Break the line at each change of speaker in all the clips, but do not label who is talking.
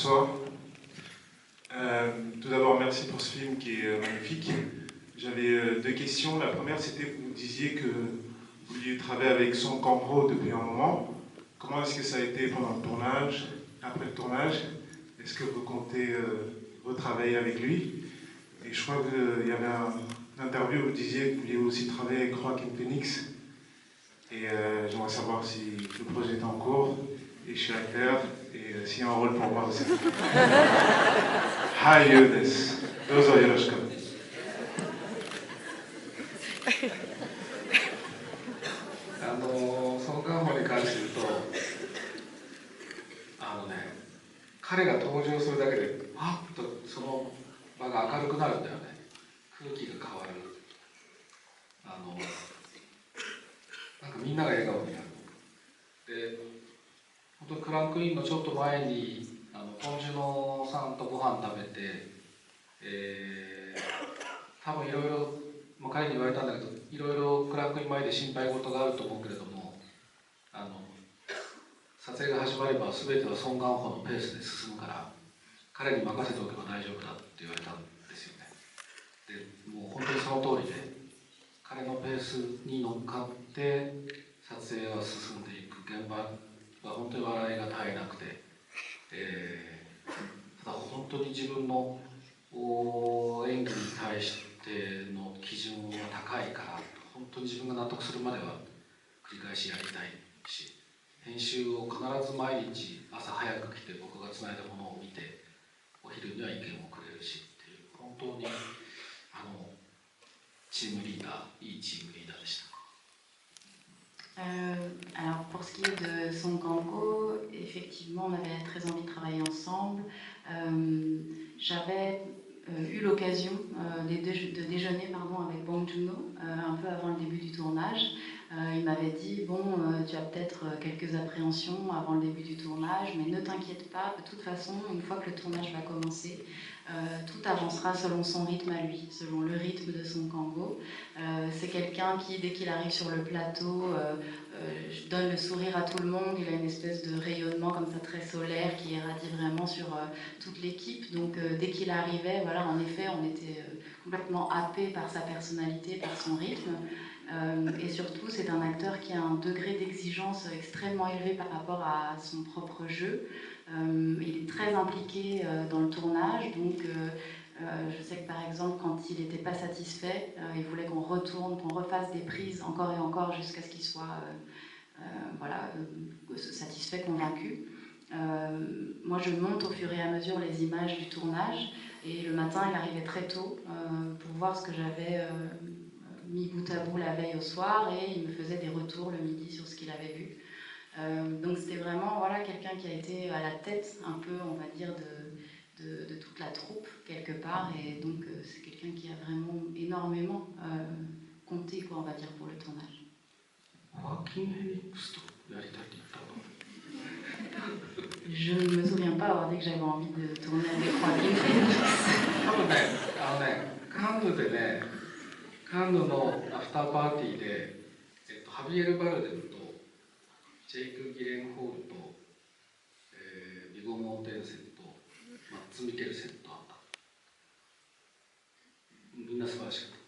Bonsoir. Tout d'abord, merci pour ce film qui est magnifique. J'avais deux questions. La première, c'était que vous disiez que vous vouliez travailler avec Song Kang-ho depuis un moment. Comment est-ce que ça a été pendant le tournage, après le tournage? Est-ce que vous comptez retravailler avec lui? Et je crois qu'il y avait une interview où vous disiez que vous vouliez aussi travailler avec Joaquin Phoenix. Et j'aimerais savoir si le projet est en cours, et je suis acteur, et s'il y a un rôle pour moi aussi. Hi, Younes. Dozo yoroshiku.
そのカンホに関して言うと、彼が登場するだけで、パッとその場が明るくなるんだよね。空気が変わる。なんかみんなが笑顔になる。で、本当にクランクインのちょっと前にポンジュノさんとご飯食べて、多分いろいろ、彼に言われたんだけど、いろいろクランクイン前で心配事があると思うけれども、撮影が始まれば全てはソン・ガンホのペースで進むから、彼に任せておけば大丈夫だって言われたんですよね。で、もう本当にその通りで、彼のペースに乗っかって撮影は進んでいく。現場は本当に笑いが絶えなくて、ただ本当に自分の演技に対しての基準が高いから、本当に自分が納得するまでは繰り返しやりたいし、編集を必ず毎日朝早く来て僕がつないだものを見て、お昼には意見をくれるしっていう、本当にチームリーダー、いいチームリーダーでした。
Alors pour ce qui est de Song Kang-ho, effectivement on avait très envie de travailler ensemble. J'avais eu l'occasion de déjeuner avec Bong Joon-ho un peu avant le début du tournage. Il m'avait dit bon, tu as peut-être quelques appréhensions avant le début du tournage, mais ne t'inquiète pas, de toute façon, une fois que le tournage va commencer, tout avancera selon son rythme à lui, selon le rythme de Song Kang-ho. C'est quelqu'un qui, dès qu'il arrive sur le plateau, donne le sourire à tout le monde. Il a une espèce de rayonnement comme ça très solaire qui irradie vraiment sur toute l'équipe. Donc dès qu'il arrivait, voilà, en effet, on était complètement happé par sa personnalité, par son rythme. Et surtout, c'est un acteur qui a un degré d'exigence extrêmement élevé par rapport à son propre jeu. Il est très impliqué dans le tournage, donc je sais que par exemple, quand il n'était pas satisfait, il voulait qu'on retourne, qu'on refasse des prises encore et encore jusqu'à ce qu'il soit satisfait, convaincu. Moi, je monte au fur et à mesure les images du tournage, et le matin, il arrivait très tôt pour voir ce que j'avais mis bout à bout la veille au soir, et il me faisait des retours le midi sur ce qu'il avait vu. Donc c'était vraiment quelqu'un qui a été à la tête un peu, on va dire, de toute la troupe quelque part, et donc c'est quelqu'un qui a vraiment énormément compté, quoi, on va dire, pour le tournage. Je ne me souviens pas avoir dit que j'avais envie de tourner avec Joaquin Phoenix.
カンヌのアフターパーティーで、ハビエル・バルデムとジェイク・ギレンホールと、ビゴ・モーテンセンとマッツ・ミケルセンとあった。みんな素晴らしかっ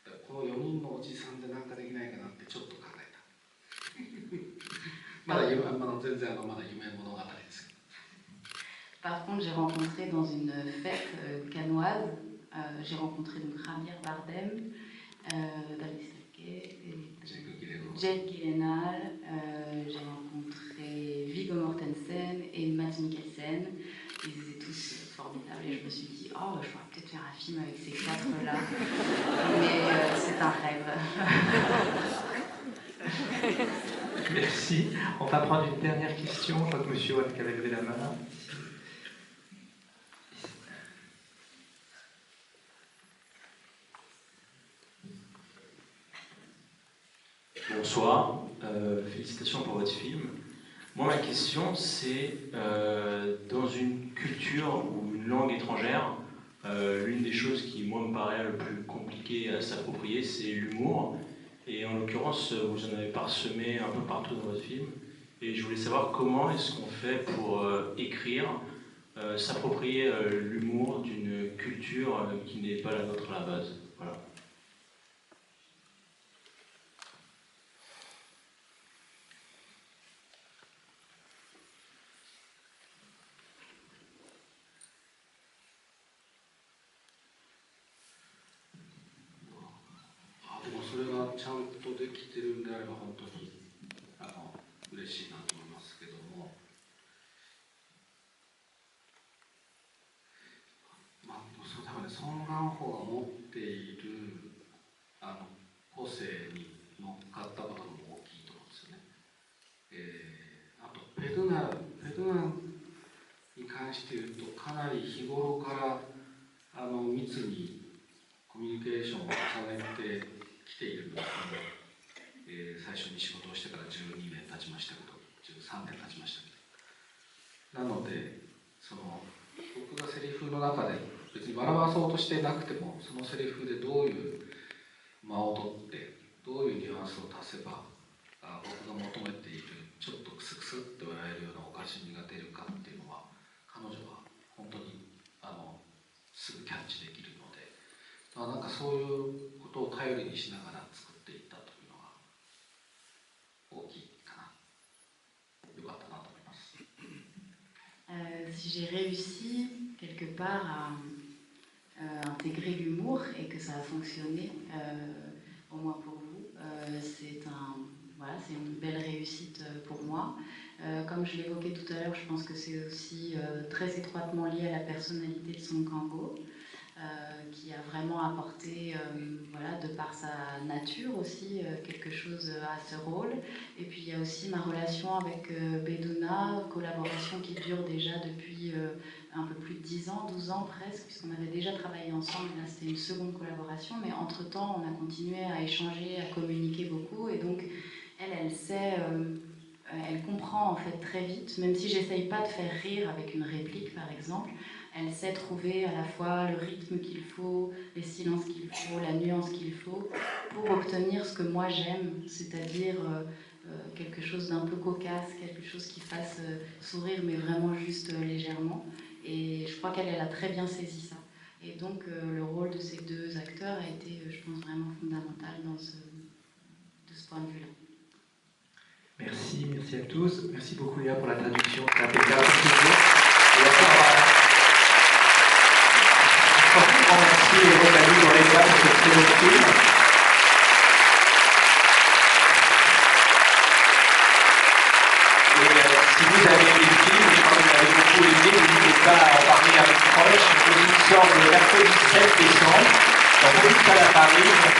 た。この4人のおじさんで何かできないかなってちょっと考えた。まだ全然まだ夢物語ですけど。
Par contre, j'ai rencontré dans une fête cannoise, j'ai rencontré donc Javier Bardem, David Starkey, Jake Gyllenhaal, j'ai rencontré Viggo Mortensen et Mads Mikkelsen. Ils étaient tous formidables et je me suis dit, oh, je pourrais peut-être faire un film avec ces quatre-là. Mais c'est un rêve.
Merci. On va prendre une dernière question. Je crois que monsieur Watt avait levé la main.
Bonsoir, félicitations pour votre film. Moi, ma question, c'est dans une culture ou une langue étrangère, l'une des choses qui, moi, me paraît le plus compliqué à s'approprier, c'est l'humour. Et en l'occurrence, vous en avez parsemé un peu partout dans votre film. Et je voulais savoir comment est-ce qu'on fait pour écrire s'approprier l'humour d'une culture qui n'est pas la nôtre à la base. Voilà.
Si j'ai réussi quelque part à intégrer l'humour et que ça a fonctionné, au moins pour vous, c'est une belle réussite pour moi. Comme je l'évoquais tout à l'heure, je pense que c'est aussi très étroitement lié à la personnalité de Song Kang-ho, qui a vraiment apporté, de par sa nature aussi, quelque chose à ce rôle. Et puis il y a aussi ma relation avec Beduna, collaboration qui dure déjà depuis un peu plus de 10 ans, 12 ans presque, puisqu'on avait déjà travaillé ensemble, et là c'était une seconde collaboration, mais entre-temps on a continué à échanger, à communiquer beaucoup, et donc elle sait... elle comprend en fait très vite, même si j'essaye pas de faire rire avec une réplique par exemple, elle sait trouver à la fois le rythme qu'il faut, les silences qu'il faut, la nuance qu'il faut, pour obtenir ce que moi j'aime, c'est-à-dire quelque chose d'un peu cocasse, quelque chose qui fasse sourire, mais vraiment juste légèrement. Et je crois qu'elle a très bien saisi ça. Et donc le rôle de ces deux acteurs a été, je pense, vraiment fondamental de ce point de vue-là.
Merci à tous. Merci beaucoup Léa pour la traduction. C'était impeccable. Et encore un grand merci à Rosalie et Aurélia pour ce très beau film. Et si vous avez aimé le film, je crois que vous avez beaucoup aimé, n'hésitez pas à en parler à vos proches. Il sort le mercredi 7 décembre dans beaucoup de salles à Paris, donc